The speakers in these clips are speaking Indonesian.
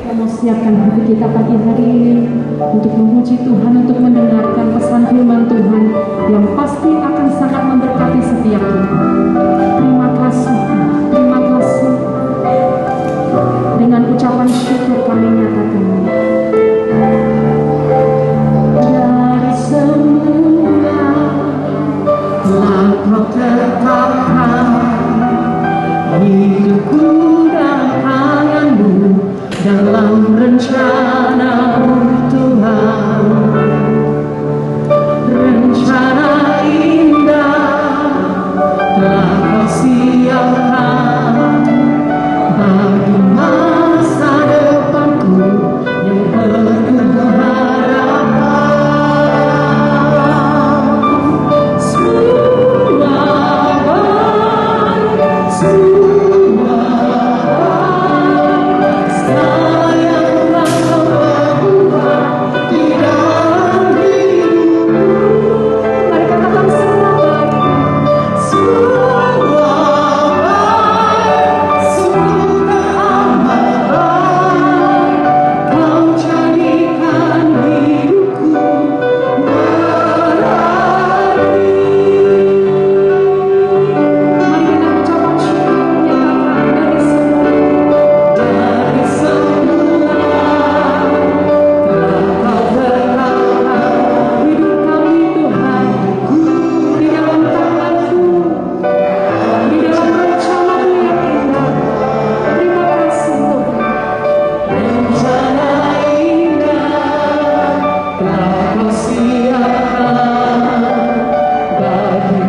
kita mau siapkan hati kita pagi hari ini untuk memuji Tuhan, untuk mendengarkan pesan firman Tuhan yang pasti akan sangat memberkati setiap kita. Terima kasih, terima kasih. Dengan ucapan syukur kami nyatakan, dari semula telah kau tetapkan hidupku dan tanganmu dalam rencana-Mu Tuhan. Rencana indah telah kau siapkan bagi masa depanku yang penuh harapan. Semua baik, semua baik, sayanglah kau berbuat di dalam hidupku. Mari katakan semua baik, semua baik, sungguh amat baik, kau jadikan hidupku berarti. Mari dengan ucapan syukur menyatakan dari semula telah kau tetapkan hidup kami Tuhan di dalam tangan-Mu, di dalam rencana-Mu yang indah. Terima kasih Tuhan. Rencana indah telah kau siapkan bagi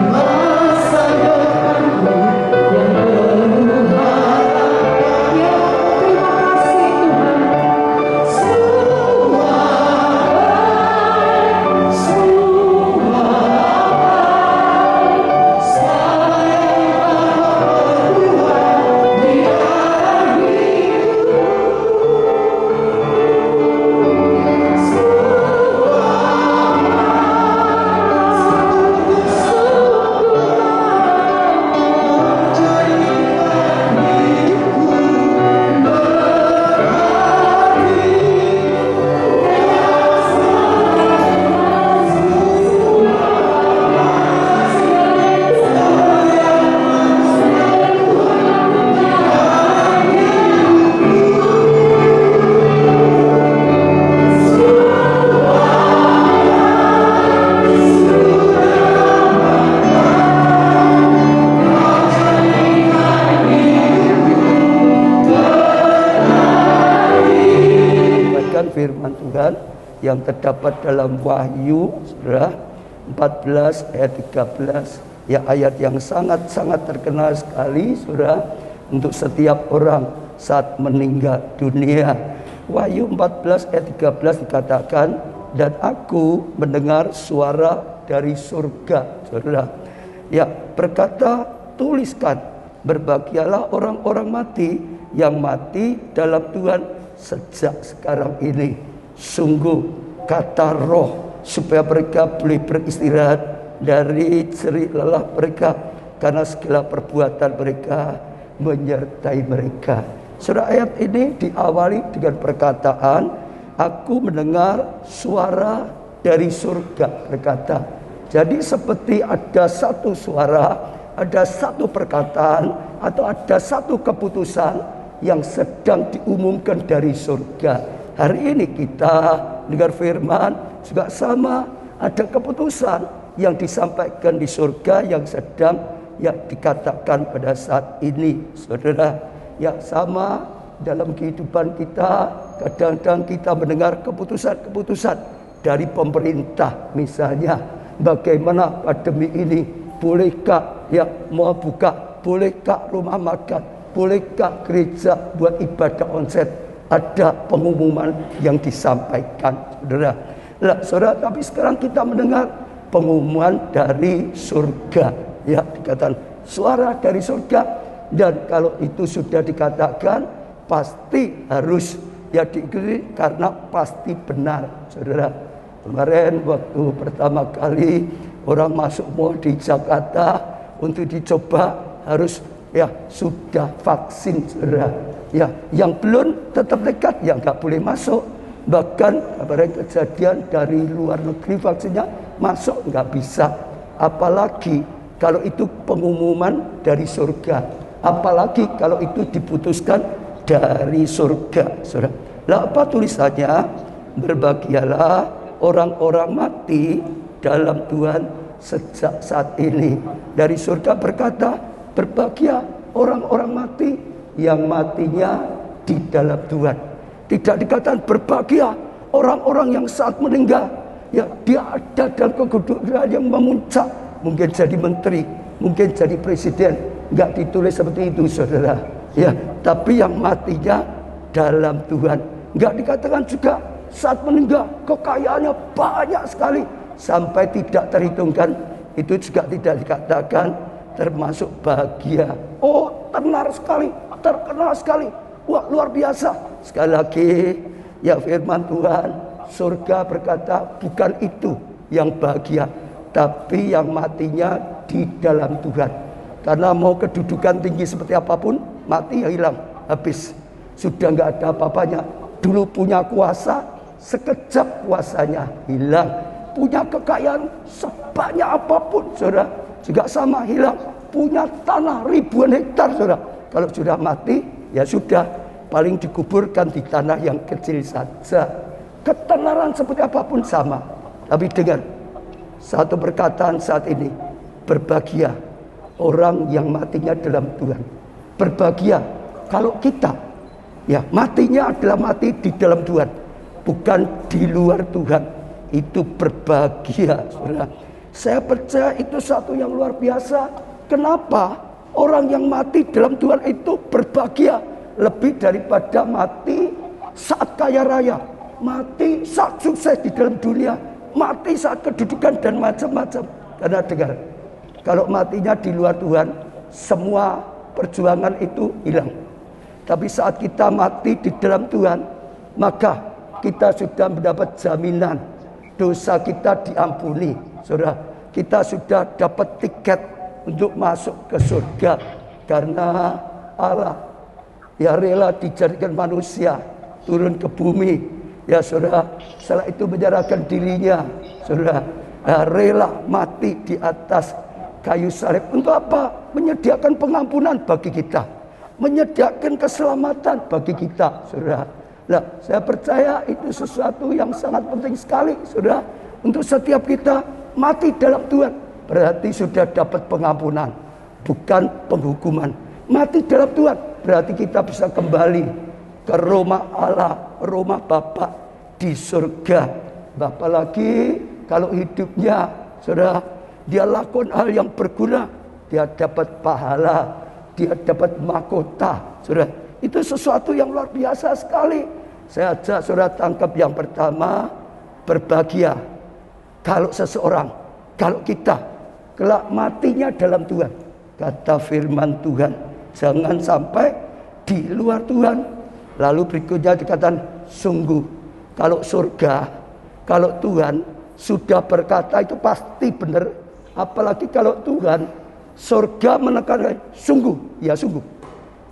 masa depanku yang penuh harapan. Ya, terima kasih Tuhan. Semua baik, semua baik, sayanglah berbuat di dalam hidupku. Firman Tuhan yang terdapat dalam Wahyu Saudara 14 ayat 13, ya, ayat yang sangat-sangat terkenal sekali Saudara untuk setiap orang saat meninggal dunia. Wahyu 14 ayat 13 dikatakan, dan aku mendengar suara dari surga Saudara, ya, berkata, tuliskan, berbahagialah orang-orang mati yang mati dalam Tuhan sejak sekarang ini. Sungguh kata Roh supaya mereka boleh beristirahat dari jerih lelah mereka, karena segala perbuatan mereka menyertai mereka. Saudara, ayat ini diawali dengan perkataan, aku mendengar suara dari surga berkata. Jadi seperti ada satu suara, ada satu perkataan, atau ada satu keputusan yang sedang diumumkan dari surga. Hari ini kita dengar firman juga sama, ada keputusan yang disampaikan di surga yang sedang dikatakan pada saat ini. Saudara, ya, sama dalam kehidupan kita, kadang-kadang kita mendengar keputusan-keputusan dari pemerintah, misalnya bagaimana pandemi ini, bolehkah mau buka, bolehkah rumah makan, bolehkah gereja buat ibadah onsite. Ada pengumuman yang disampaikan Saudara. Saudara, tapi sekarang kita mendengar pengumuman dari surga, ya, dikatakan suara dari surga. Dan kalau itu sudah dikatakan, pasti harus diikuti karena pasti benar Saudara. Kemarin waktu pertama kali orang masuk mal di Jakarta untuk dicoba harus sudah vaksin Saudara. Ya, yang belum tetap nekat, yang nggak boleh masuk. Bahkan pada kejadian dari luar negeri vaksinnya masuk nggak bisa. Apalagi kalau itu pengumuman dari surga. Apalagi kalau itu diputuskan dari surga. Saudara. Lah apa tulisannya? Berbahagialah orang-orang mati dalam Tuhan sejak saat ini. Dari surga berkata, berbahagia orang-orang mati yang matinya di dalam Tuhan. Tidak dikatakan berbahagia orang-orang yang saat meninggal, ya dia ada dalam kedudukan yang memuncak, mungkin jadi menteri, mungkin jadi presiden. Enggak ditulis seperti itu, saudara. Ya, tapi yang matinya dalam Tuhan. Enggak dikatakan juga saat meninggal kekayaannya banyak sekali sampai tidak terhitungkan. Itu juga tidak dikatakan termasuk bahagia. Oh, tenar sekali, terkenal sekali. Wah, luar biasa. Sekali lagi, ya firman Tuhan, surga berkata bukan itu yang bahagia, tapi yang matinya di dalam Tuhan. Karena mau kedudukan tinggi seperti apapun, mati ya hilang, habis. Sudah nggak ada apa-apanya. Dulu punya kuasa, sekejap kuasanya hilang. Punya kekayaan sebanyak apapun, saudara, juga sama hilang. Punya tanah ribuan hektar, saudara, kalau sudah mati, ya sudah, paling dikuburkan di tanah yang kecil saja. Ketenaran seperti apapun sama. Tapi dengar, satu perkataan saat ini, berbahagia orang yang matinya dalam Tuhan. Berbahagia kalau kita, ya matinya adalah mati di dalam Tuhan, bukan di luar Tuhan. Itu berbahagia, saudara. Saya percaya itu satu yang luar biasa. Kenapa orang yang mati dalam Tuhan itu berbahagia lebih daripada mati saat kaya raya, mati saat sukses di dalam dunia, mati saat kedudukan dan macam-macam. Karena dengar, kalau matinya di luar Tuhan, semua perjuangan itu hilang. Tapi saat kita mati di dalam Tuhan, maka kita sudah mendapat jaminan dosa kita diampuni. Saudara, kita sudah dapat tiket untuk masuk ke surga. Karena Allah ya rela dijadikan manusia, turun ke bumi. Ya saudara, setelah itu menyerahkan dirinya, saudara, rela mati di atas kayu salib. Untuk apa? Menyediakan pengampunan bagi kita, menyediakan keselamatan bagi kita, saudara. Nah, saya percaya itu sesuatu yang sangat penting sekali, saudara. Untuk setiap kita mati dalam Tuhan, berarti sudah dapat pengampunan, bukan penghukuman. Mati dalam Tuhan, berarti kita bisa kembali ke rumah Allah, rumah Bapa di surga. Apalagi kalau hidupnya, saudara, dia lakukan hal yang berguna, dia dapat pahala, dia dapat mahkota, saudara. Itu sesuatu yang luar biasa sekali. Saya ajak saudara tangkap yang pertama, berbahagia kalau seseorang, kalau kita kelak matinya dalam Tuhan. Kata firman Tuhan, jangan sampai di luar Tuhan. Lalu berikutnya dikatakan, sungguh kalau surga, kalau Tuhan sudah berkata itu pasti benar. Apalagi kalau Tuhan, surga menekankan sungguh, ya sungguh,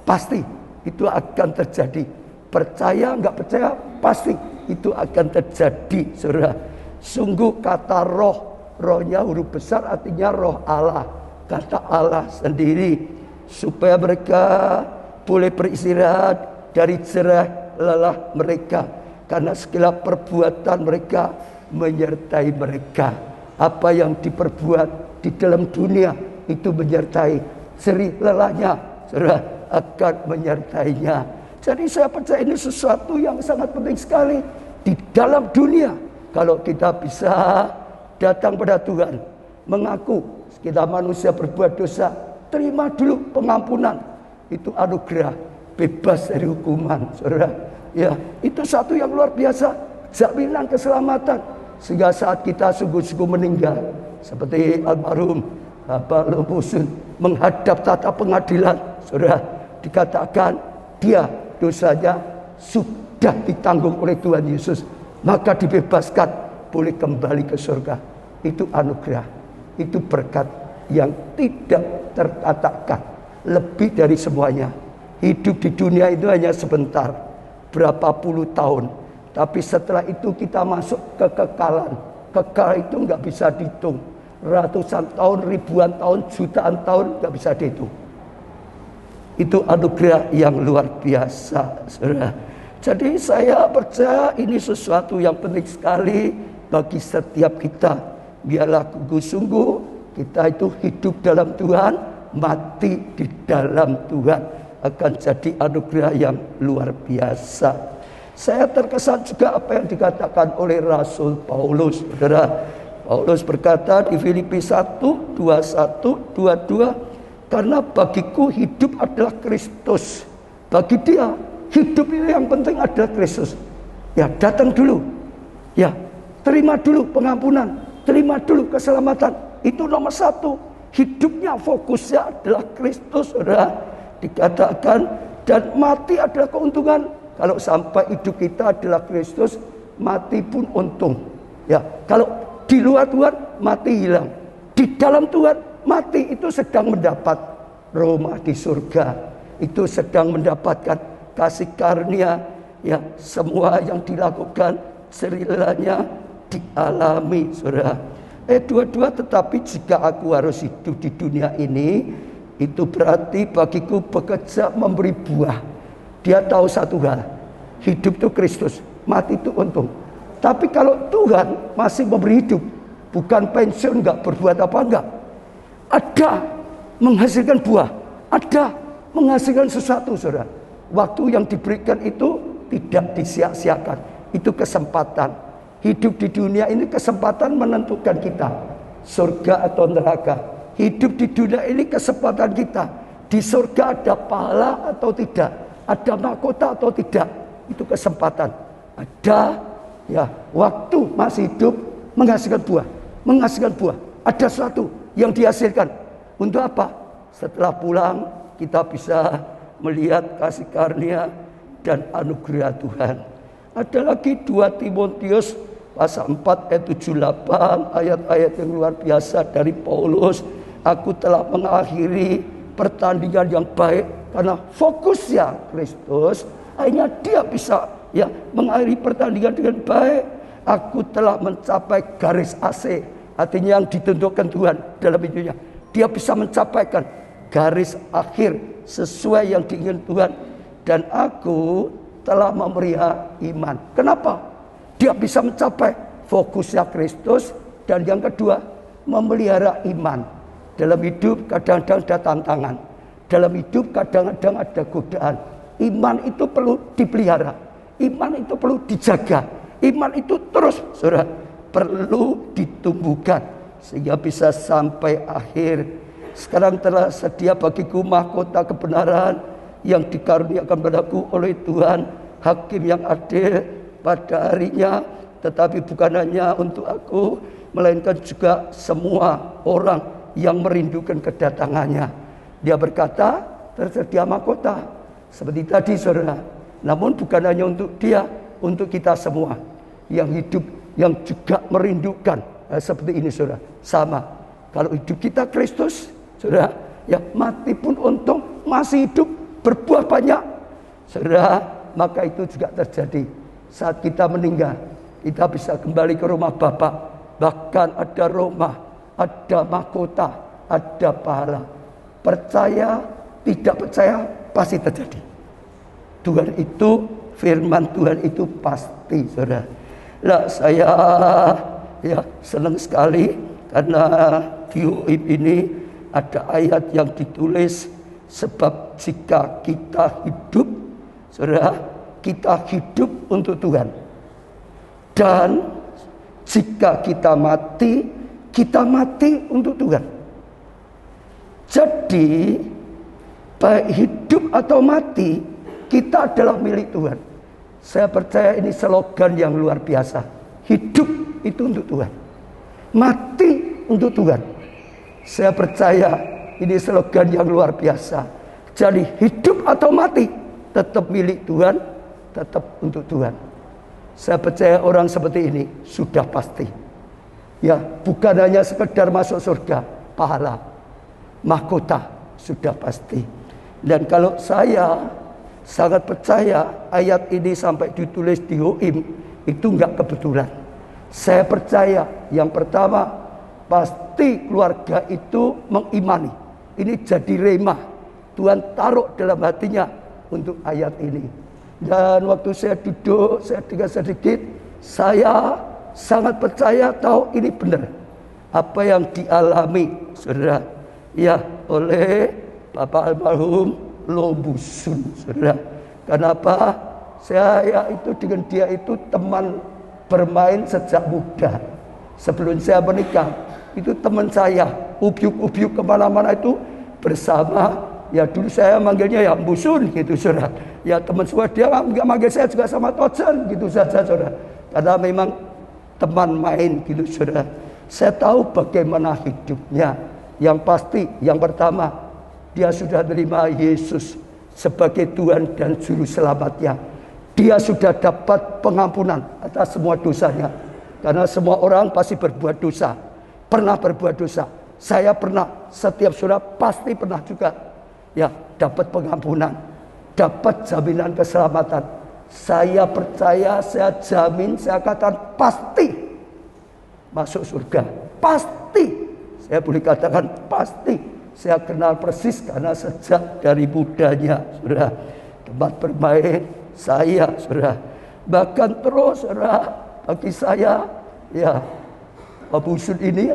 pasti itu akan terjadi. Percaya nggak percaya, pasti itu akan terjadi, saudara. Sungguh kata roh, rohnya huruf besar artinya roh Allah, kata Allah sendiri, supaya mereka boleh beristirahat dari jerah lelah mereka, karena segala perbuatan mereka menyertai mereka. Apa yang diperbuat di dalam dunia itu menyertai, jerih lelahnya, saudara, akan menyertainya. Jadi saya percaya ini sesuatu yang sangat penting sekali di dalam dunia. Kalau kita bisa datang pada Tuhan, mengaku kita manusia berbuat dosa, terima dulu pengampunan. Itu anugerah, bebas dari hukuman, saudara. Ya, itu satu yang luar biasa, jaminan keselamatan. Sehingga saat kita sungguh-sungguh meninggal, seperti almarhum Bapak Lemusun menghadap tata pengadilan, saudara, dikatakan dia dosanya sudah ditanggung oleh Tuhan Yesus, maka dibebaskan, boleh kembali ke surga. Itu anugerah, itu berkat yang tidak terkatakan, lebih dari semuanya. Hidup di dunia itu hanya sebentar, berapa puluh tahun. Tapi setelah itu kita masuk kekekalan. Kekal itu nggak bisa dihitung. Ratusan tahun, ribuan tahun, jutaan tahun nggak bisa dihitung. Itu anugerah yang luar biasa, saudara. Jadi saya percaya ini sesuatu yang penting sekali bagi setiap kita. Biarlah sungguh kita itu hidup dalam Tuhan, mati di dalam Tuhan, akan jadi anugerah yang luar biasa. Saya terkesan juga apa yang dikatakan oleh Rasul Paulus, saudara. Paulus berkata di Filipi 1, 21, 22, karena bagiku hidup adalah Kristus. Bagi dia hidup itu yang penting adalah Kristus. Ya, datang dulu. Ya, terima dulu pengampunan, terima dulu keselamatan. Itu nomor satu. Hidupnya fokusnya adalah Kristus, saudara. Dikatakan dan mati adalah keuntungan. Kalau sampai hidup kita adalah Kristus, mati pun untung. Ya, kalau di luar Tuhan, mati hilang. Di dalam Tuhan, mati itu sedang mendapat rumah di surga. Itu sedang mendapatkan kasih karunia. Ya, semua yang dilakukan serilanya dialami, saudara. Dua-dua, tetapi jika aku harus hidup di dunia ini, itu berarti bagiku bekerja memberi buah. Dia tahu satu hal, hidup itu Kristus, mati itu untung. Tapi kalau Tuhan masih memberi hidup, bukan pensiun, enggak berbuat apa enggak, ada menghasilkan buah, ada menghasilkan sesuatu, saudara. Waktu yang diberikan itu tidak disia-siakan, itu kesempatan. Hidup di dunia ini kesempatan menentukan kita, surga atau neraka. Hidup di dunia ini kesempatan kita, di surga ada pahala atau tidak, ada mahkota atau tidak, itu kesempatan. Ada, ya, waktu masih hidup menghasilkan buah, menghasilkan buah. Ada sesuatu yang dihasilkan. Untuk apa? Setelah pulang kita bisa melihat kasih karunia dan anugerah Tuhan. Ada lagi 2 Timotius pasal 4 ayat 78, ayat-ayat yang luar biasa dari Paulus. Aku telah mengakhiri pertandingan yang baik karena fokusnya Kristus. Akhirnya dia bisa, ya, mengakhiri pertandingan dengan baik. Aku telah mencapai garis AC, artinya yang ditentukan Tuhan dalam hidupnya. Dia bisa mencapaikan garis akhir sesuai yang diinginkan Tuhan. Dan aku telah memelihara iman. Kenapa? Dia bisa mencapai fokusnya Kristus. Dan yang kedua, memelihara iman. Dalam hidup kadang-kadang ada tantangan. Dalam hidup kadang-kadang ada godaan. Iman itu perlu dipelihara. Iman itu perlu dijaga. Iman itu terus, saudara, perlu ditumbuhkan sehingga bisa sampai akhir. Sekarang telah sedia bagiku mahkota kebenaran yang dikaruniakan padaku oleh Tuhan, hakim yang adil pada harinya. Tetapi bukan hanya untuk aku, melainkan juga semua orang yang merindukan kedatangannya. Dia berkata, tersedia mahkota seperti tadi, saudara. Namun bukan hanya untuk dia, untuk kita semua yang hidup, yang juga merindukan seperti ini, saudara. Sama, kalau hidup kita Kristus, saudara, ya, mati pun untung, masih hidup berbuah banyak, saudara. Maka itu juga terjadi saat kita meninggal. Kita bisa kembali ke rumah Bapa. Bahkan ada rumah, ada mahkota, ada pahala. Percaya, tidak percaya, pasti terjadi. Tuhan itu, firman Tuhan itu pasti, saudara. Nah, saya, ya, senang sekali karena di UIP ini ada ayat yang ditulis, sebab jika kita hidup, saudara, kita hidup untuk Tuhan. Dan jika kita mati untuk Tuhan. Jadi, baik hidup atau mati, kita adalah milik Tuhan. Saya percaya ini slogan yang luar biasa. Hidup itu untuk Tuhan, mati untuk Tuhan. Saya percaya ini slogan yang luar biasa. Jadi hidup atau mati, tetap milik Tuhan, tetap untuk Tuhan. Saya percaya orang seperti ini sudah pasti. Ya, bukan hanya sekedar masuk surga, pahala, mahkota sudah pasti. Dan kalau saya sangat percaya ayat ini sampai ditulis di Hoim, itu enggak kebetulan. Saya percaya yang pertama, pasti keluarga itu mengimani. Ini jadi rema. Tuhan taruh dalam hatinya untuk ayat ini. Dan waktu saya duduk, saya dengar sedikit, saya sangat percaya tahu ini benar. Apa yang dialami, saudara, ya, oleh Bapak almarhum Lobusun, saudara. Kenapa? Saya itu dengan dia itu teman bermain sejak muda. Sebelum saya menikah, itu teman saya, ubyuk-ubyuk kemana-mana itu bersama. Ya dulu saya manggilnya ya Busun gitu, saudara. Ya teman semua, dia nggak manggil saya juga sama Tojen gitu saja, saudara. Karena memang teman main gitu, saudara. Saya tahu bagaimana hidupnya. Yang pasti, yang pertama, dia sudah menerima Yesus sebagai Tuhan dan Juru Selamatnya. Dia sudah dapat pengampunan atas semua dosanya. Karena semua orang pasti berbuat dosa. Pernah berbuat dosa. Saya pernah, setiap saudara pasti pernah juga. Ya, dapat pengampunan. Dapat jaminan keselamatan. Saya percaya, saya jamin, saya katakan pasti masuk surga. Pasti. Saya boleh katakan pasti. Saya kenal persis karena sejak dari mudanya, saudara. Tempat bermain saya, saudara. Bahkan terus, saudara, bagi saya, ya, Pak Busun ini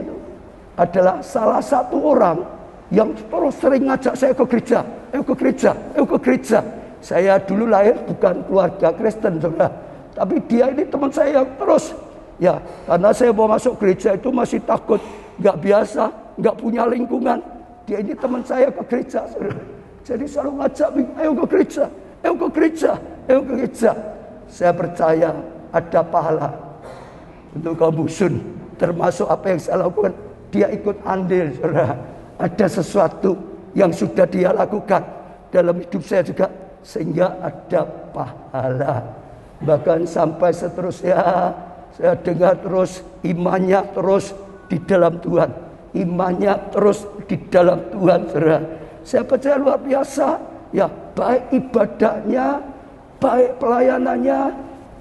adalah salah satu orang yang terus sering ngajak saya ke gereja. Ayo ke gereja, ayo ke gereja. Saya dulu lahir bukan keluarga Kristen, saudara. Tapi dia ini teman saya yang terus. Ya, karena saya mau masuk gereja itu masih takut. Nggak biasa, nggak punya lingkungan. Dia ini teman saya ke gereja, saudara. Jadi selalu ngajak, ayo ke gereja, ayo ke gereja, ayo ke gereja. Saya percaya ada pahala untuk kaum Busun. Termasuk apa yang saya lakukan, dia ikut andil, saudara. Ada sesuatu yang sudah dia lakukan dalam hidup saya juga, sehingga ada pahala. Bahkan sampai seterusnya, saya dengar terus imannya terus di dalam Tuhan. Imannya terus di dalam Tuhan, saudara. Saya percaya luar biasa. Ya, baik ibadahnya, baik pelayanannya,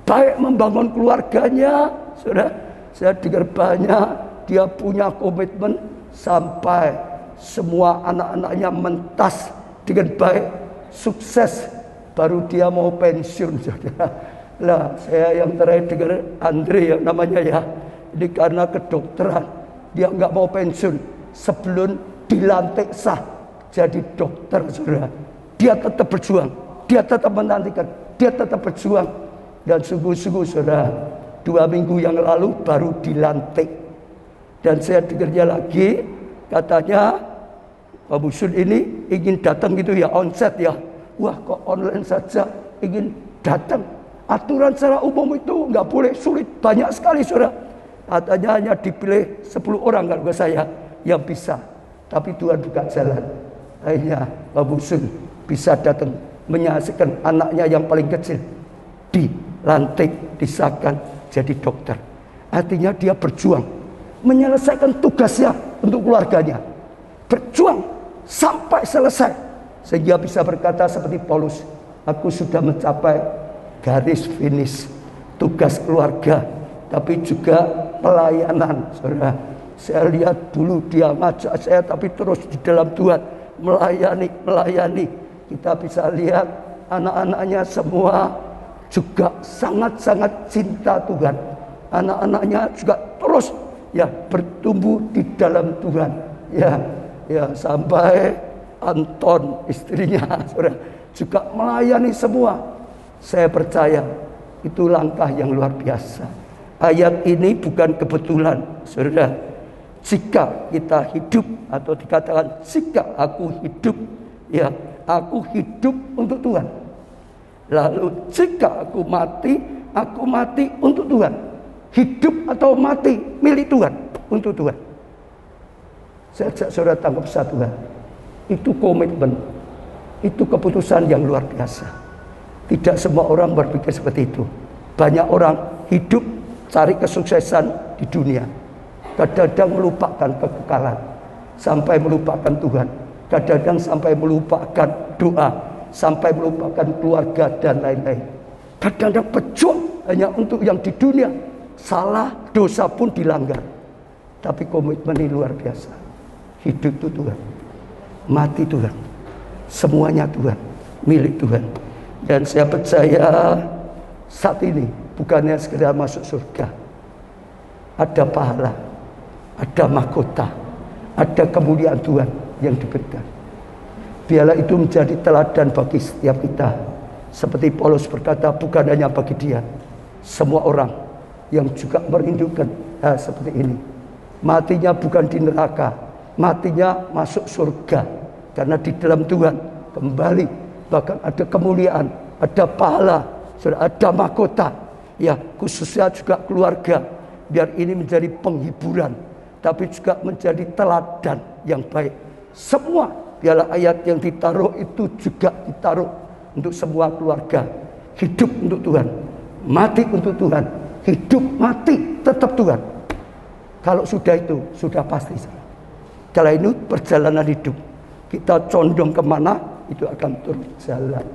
baik membangun keluarganya, saudara. Saya dengar banyak dia punya komitmen sampai semua anak-anaknya mentas dengan baik, sukses. Baru dia mau pensiun, saudara. Lah, saya yang terakhir dengar Andre yang namanya ya, ini karena kedokteran. Dia nggak mau pensiun sebelum dilantik sah jadi dokter, saudara. Dia tetap berjuang, dia tetap menantikan, dia tetap berjuang. Dan sungguh-sungguh, saudara, 2 minggu yang lalu baru dilantik. Dan saya dengarnya lagi, katanya Pak Busun ini ingin datang gitu ya, onset ya. Wah, kok online saja ingin datang. Aturan secara umum itu nggak boleh, sulit, banyak sekali, saudara. Katanya hanya dipilih 10 orang kalau ke saya yang bisa. Tapi Tuhan buka jalan. Akhirnya Pak Busun bisa datang menyaksikan anaknya yang paling kecil dilantik, disahkan jadi dokter. Artinya dia berjuang menyelesaikan tugasnya untuk keluarganya. Berjuang sampai selesai. Sehingga bisa berkata seperti Paulus, aku sudah mencapai garis finish tugas keluarga, tapi juga pelayanan, saudara. Saya lihat dulu dia ngajak saya, tapi terus di dalam Tuhan melayani. Kita bisa lihat anak-anaknya semua juga sangat-sangat cinta Tuhan. Anak-anaknya juga terus ya bertumbuh di dalam Tuhan. Ya sampai Anton istrinya, saudara, juga melayani semua. Saya percaya itu langkah yang luar biasa. Ayat ini bukan kebetulan, saudara. Jika kita hidup, atau dikatakan jika aku hidup, ya aku hidup untuk Tuhan. Lalu jika aku mati untuk Tuhan. Hidup atau mati milik Tuhan, untuk Tuhan. Saya ajak saudara tangkap satu hal. Itu komitmen, itu keputusan yang luar biasa. Tidak semua orang berpikir seperti itu. Banyak orang hidup cari kesuksesan di dunia, kadang-kadang melupakan kekekalan, sampai melupakan Tuhan. kadang-kadang sampai melupakan doa, sampai melupakan keluarga dan lain-lain. Kadang-kadang pecut hanya untuk yang di dunia, salah, dosa pun dilanggar. Tapi komitmen ini luar biasa. Hidup itu Tuhan, mati Tuhan, semuanya Tuhan, milik Tuhan. Dan saya percaya saat ini bukannya sekedar masuk surga, ada pahala, ada mahkota, ada kemuliaan Tuhan yang diberikan. Biarlah itu menjadi teladan bagi setiap kita. Seperti Paulus berkata, bukan hanya bagi dia, semua orang yang juga merindukan hal seperti ini. Matinya bukan di neraka, matinya masuk surga. Karena di dalam Tuhan kembali, bahkan ada kemuliaan, ada pahala, sudah ada mahkota. Ya, khususnya juga keluarga. Biar ini menjadi penghiburan, tapi juga menjadi teladan yang baik. Semua biarlah ayat yang ditaruh itu juga ditaruh untuk semua keluarga. Hidup untuk Tuhan, mati untuk Tuhan. Hidup mati tetap Tuhan. Kalau sudah itu, sudah pasti. Kalau ini perjalanan hidup, kita condong kemana, itu akan turun jalan.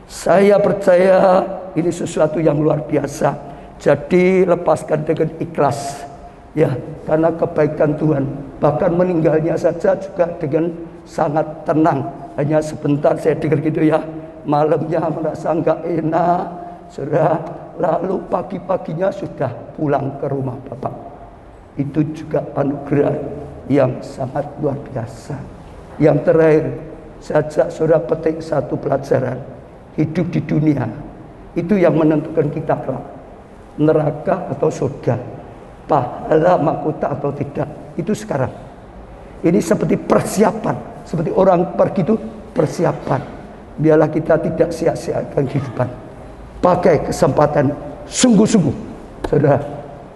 Saya percaya ini sesuatu yang luar biasa. Jadi lepaskan dengan ikhlas. Ya, karena kebaikan Tuhan. Bahkan meninggalnya saja juga dengan sangat tenang. Hanya sebentar saya dengar gitu ya. Malamnya merasa enggak enak. Sudah, lalu pagi-paginya sudah pulang ke rumah Bapak. Itu juga anugerah yang sangat luar biasa. Yang terakhir, saya ajak saudara petik satu pelajaran. Hidup di dunia, itu yang menentukan kita kelak. Neraka atau surga, pahala mahkota atau tidak, itu sekarang. Ini seperti persiapan, seperti orang pergi itu persiapan. Biarlah kita tidak sia-siakan kehidupan. Pakai kesempatan sungguh-sungguh. Saudara,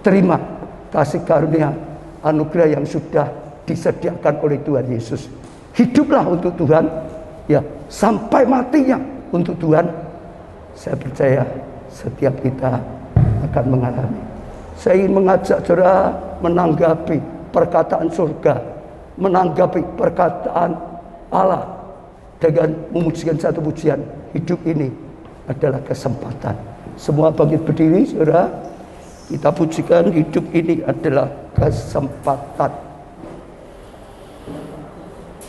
terima kasih karunia anugerah yang sudah disediakan oleh Tuhan Yesus. Hiduplah untuk Tuhan, ya, sampai matinya untuk Tuhan. Saya percaya setiap kita akan mengalami. Saya ingin mengajak saudara menanggapi perkataan surga, menanggapi perkataan Allah dengan memujikan satu pujian. Hidup ini adalah kesempatan. Semua bangkit berdiri, saudara. Kita pujikan, hidup ini adalah kesempatan.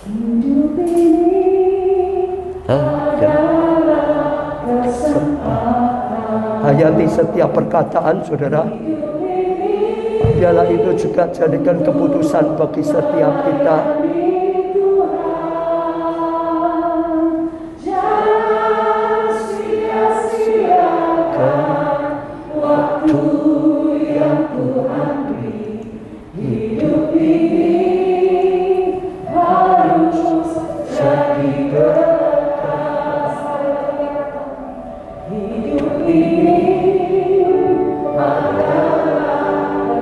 Hidup ini adalah kesempatan. Hayati setiap perkataan, saudara. Biarlah itu juga jadikan keputusan bagi setiap kita. Waktu yang Tuhan beri, hidup ini harus jadi berkah. Hidup ini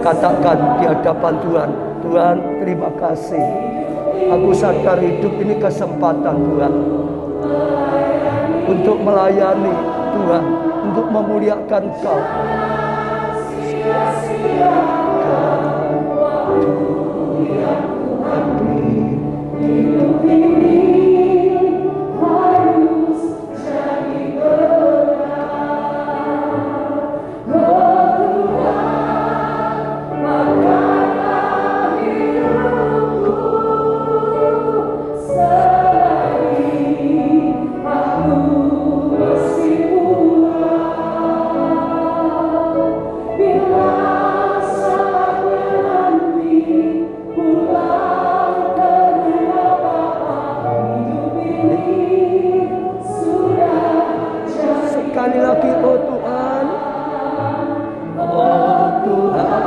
katakan di hadapan Tuhan, Tuhan terima kasih. Aku sadar hidup ini kesempatan Tuhan untuk melayani Tuhan, untuk memuliakan Kau. Hidup ini harus jadi berkah. Oh Tuhan, makanlah hidupku selagi aku masih pulang. Bila saat menanti pulang ke rumah Bapa, hidup ini sudah jadi. Sekali lagi, oh Tuhan, oh Tuhan,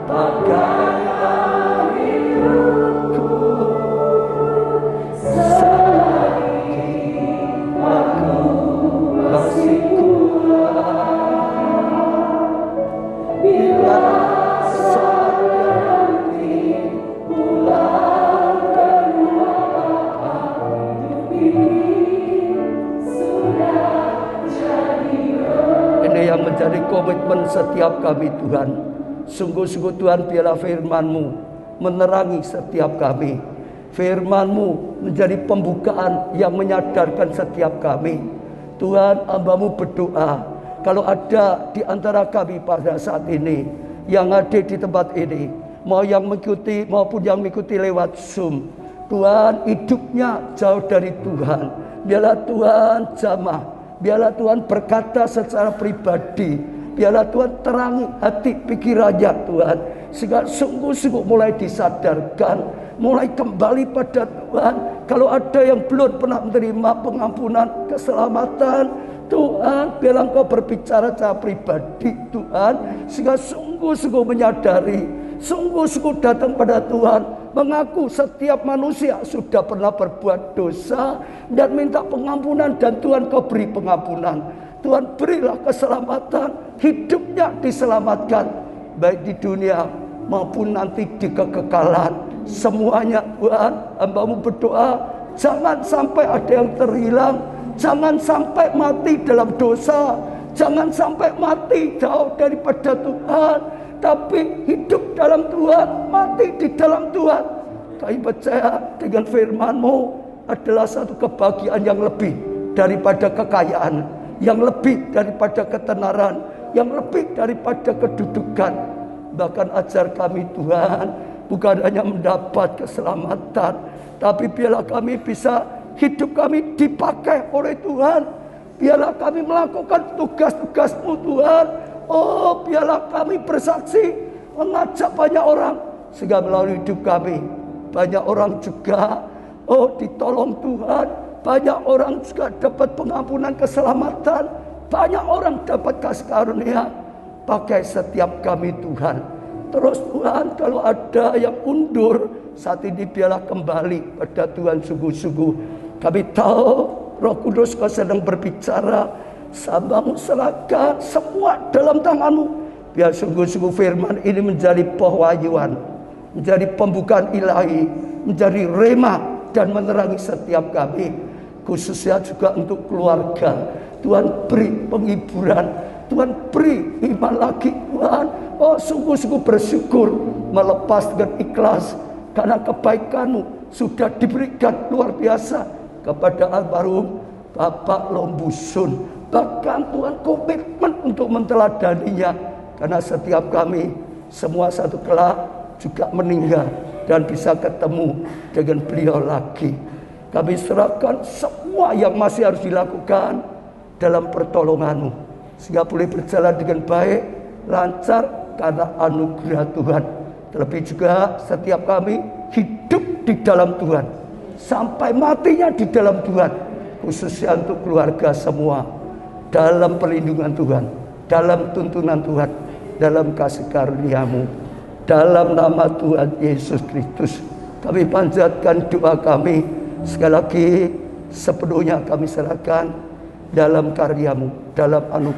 pakailah hidupku selagi aku masih kuat. Bila saat nanti pulang ke rumah Bapa, hidup ini sudah jadi berkah. Ini yang menjadi komitmen setiap kami, Tuhan. Sungguh-sungguh Tuhan, biarlah firman-Mu menerangi setiap kami. Firman-Mu menjadi pembukaan yang menyadarkan setiap kami. Tuhan, hamba-Mu berdoa, kalau ada di antara kami pada saat ini yang hadir di tempat ini, mau yang mengikuti maupun yang mengikuti lewat Zoom, Tuhan hidupnya jauh dari Tuhan, biarlah Tuhan jamah, biarlah Tuhan berkata secara pribadi, biarlah Tuhan terangi hati pikirannya Tuhan, sehingga sungguh-sungguh mulai disadarkan, mulai kembali pada Tuhan. Kalau ada yang belum pernah menerima pengampunan, keselamatan, Tuhan, biarlah Engkau berbicara secara pribadi Tuhan, sehingga sungguh-sungguh menyadari, sungguh-sungguh datang pada Tuhan, mengaku setiap manusia sudah pernah berbuat dosa dan minta pengampunan, dan Tuhan Kau beri pengampunan. Tuhan berilah keselamatan, hidupnya diselamatkan baik di dunia maupun nanti di kekekalan. Semuanya Tuhan, hamba-Mu berdoa, jangan sampai ada yang terhilang, jangan sampai mati dalam dosa, jangan sampai mati jauh daripada Tuhan, tapi hidup dalam Tuhan, mati di dalam Tuhan. Kami percaya dengan firman-Mu adalah satu kebahagiaan yang lebih daripada kekayaan, yang lebih daripada ketenaran, yang lebih daripada kedudukan. Bahkan ajar kami Tuhan, bukan hanya mendapat keselamatan, tapi biarlah kami bisa, hidup kami dipakai oleh Tuhan. Biarlah kami melakukan tugas-tugas-Mu Tuhan. Oh, biarlah kami bersaksi, mengajak banyak orang, sehingga melalui hidup kami banyak orang juga ditolong Tuhan. Banyak orang juga dapat pengampunan, keselamatan. Banyak orang dapat kasih karunia. Pakai setiap kami Tuhan. Terus Tuhan, kalau ada yang undur saat ini, biarlah kembali pada Tuhan sungguh-sungguh. Kami tahu Roh Kudus Kau sedang berbicara. Hamba-Mu serahkan semua dalam tangan-Mu. Biar sungguh-sungguh firman ini menjadi pewahyuan, menjadi pembukaan ilahi, menjadi rema dan menerangi setiap kami. Khususnya juga untuk keluarga. Tuhan beri penghiburan, Tuhan beri iman lagi Tuhan. Oh, sungguh-sungguh bersyukur, melepas dengan ikhlas, karena kebaikan-Mu sudah diberikan luar biasa kepada almarhum Bapak Lombusun. Bahkan Tuhan komitmen untuk menteladaninya, karena setiap kami semua satu kelak juga meninggal dan bisa ketemu dengan beliau lagi. Kami serahkan semua yang masih harus dilakukan dalam pertolongan-Mu, sehingga boleh berjalan dengan baik, lancar, karena anugerah Tuhan. Terlebih juga setiap kami hidup di dalam Tuhan, sampai matinya di dalam Tuhan. Khususnya untuk keluarga semua, dalam perlindungan Tuhan, dalam tuntunan Tuhan, dalam kasih karunia-Mu. Dalam nama Tuhan Yesus Kristus, kami panjatkan doa kami. Sekali lagi, sepenuhnya kami serahkan dalam karya-Mu, dalam anugerah